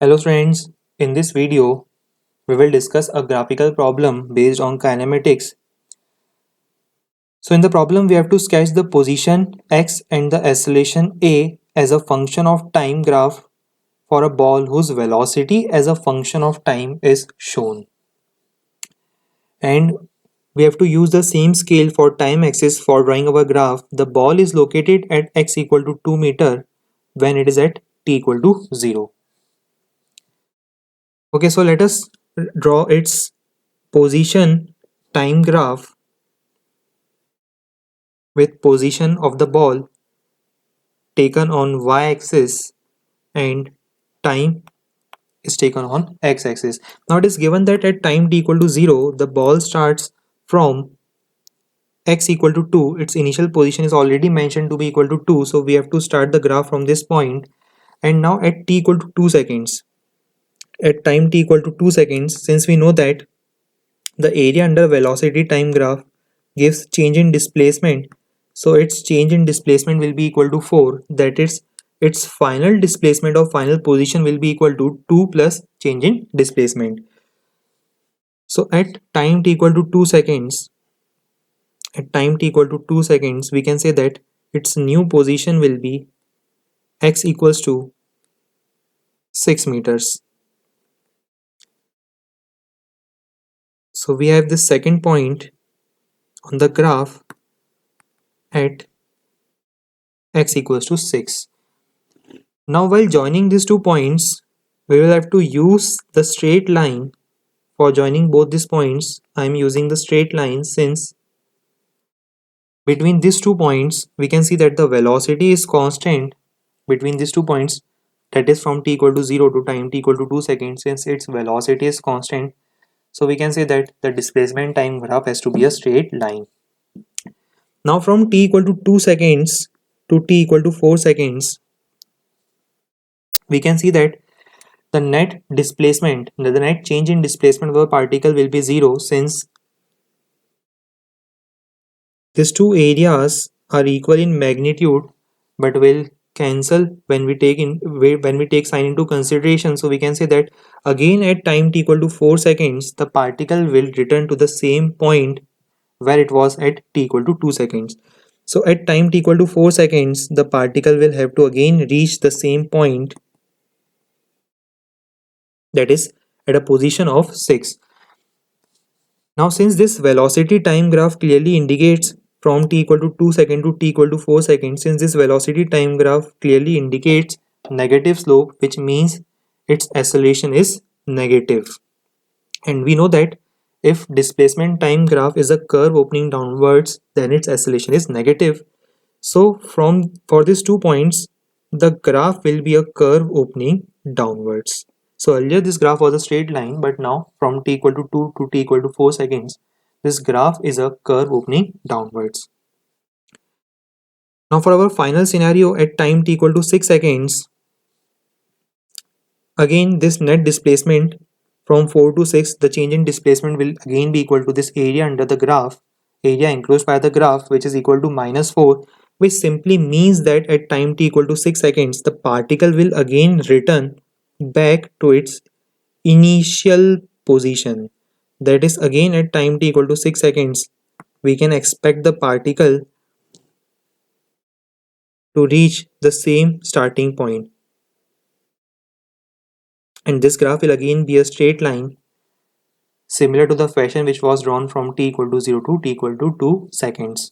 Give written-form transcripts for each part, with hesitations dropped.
Hello friends, in this video we will discuss a graphical problem based on kinematics. So in the problem we have to sketch the position x and the acceleration a as a function of time graph for a ball whose velocity as a function of time is shown. And we have to use the same scale for time axis for drawing our graph. The ball is located at x equal to 2 meter when it is at t equal to 0. Okay, so let us draw its position time graph with position of the ball taken on y-axis and time is taken on x-axis. Now it is given that at time t equal to 0, the ball starts from x equal to 2. Its initial position is already mentioned to be equal to 2, so we have to start the graph from this point. And now at t equal to 2 seconds, at time t equal to 2 seconds, since we know that the area under velocity time graph gives change in displacement, so its change in displacement will be equal to 4. That is, its final displacement or final position will be equal to 2 plus change in displacement. So at time t equal to 2 seconds, we can say that its new position will be x equals to 6 meters. So we have this second point on the graph at x equals to 6. Now while joining these 2 points, we will have to use the straight line for joining both these points. I am using the straight line since between these 2 points we can see that the velocity is constant between these 2 points, that is from t equal to 0 to time t equal to 2 seconds. Since its velocity is constant, so we can say that the displacement time graph has to be a straight line. Now from t equal to 2 seconds to t equal to 4 seconds, we can see that the net displacement, the net change in displacement of a particle will be 0, since these two areas are equal in magnitude but will cancel when we take sign into consideration. So we can say that again at time t equal to 4 seconds, the particle will return to the same point where it was at t equal to 2 seconds. So at time t equal to 4 seconds, the particle will have to again reach the same point, that is at a position of 6. Now since this velocity time graph clearly indicates from t equal to 2 seconds to t equal to 4 seconds, since this velocity time graph clearly indicates negative slope, which means its acceleration is negative. And we know that if displacement time graph is a curve opening downwards, then its acceleration is negative. So for these 2 points, the graph will be a curve opening downwards. So earlier this graph was a straight line, but now from t equal to 2 to t equal to 4 seconds, this graph is a curve opening downwards. Now for our final scenario at time t equal to 6 seconds, again this net displacement from 4 to 6, the change in displacement will again be equal to this area under the graph, area enclosed by the graph, which is equal to minus 4, which simply means that at time t equal to 6 seconds, the particle will again return back to its initial position. That is again at time t equal to 6 seconds, we can expect the particle to reach the same starting point. And this graph will again be a straight line, similar to the fashion which was drawn from t equal to 0 to t equal to 2 seconds.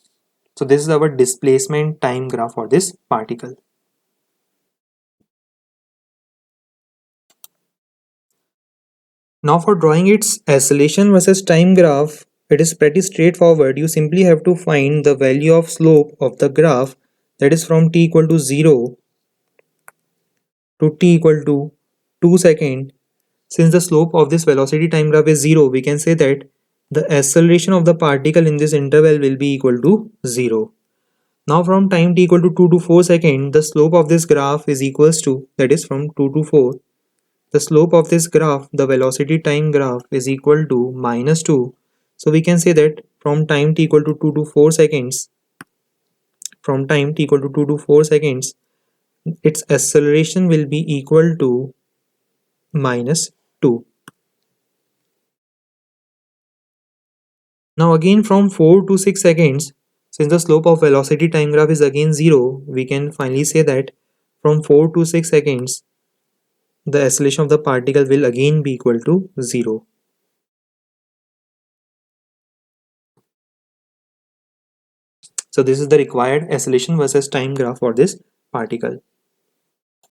So this is our displacement time graph for this particle. Now for drawing its acceleration versus time graph, it is pretty straightforward. You simply have to find the value of slope of the graph, that is from t equal to 0 to t equal to 2 seconds. Since the slope of this velocity time graph is 0, we can say that the acceleration of the particle in this interval will be equal to 0. Now from time t equal to 2 to 4 seconds, the slope of this graph is equals to, that is from 2 to 4, the slope of this graph, the velocity time graph, is equal to minus 2. So we can say that from time t equal to 2 to 4 seconds, its acceleration will be equal to minus 2. Now again from 4 to 6 seconds, since the slope of velocity time graph is again 0, we can finally say that from 4 to 6 seconds, the acceleration of the particle will again be equal to 0. So this is the required acceleration versus time graph for this particle.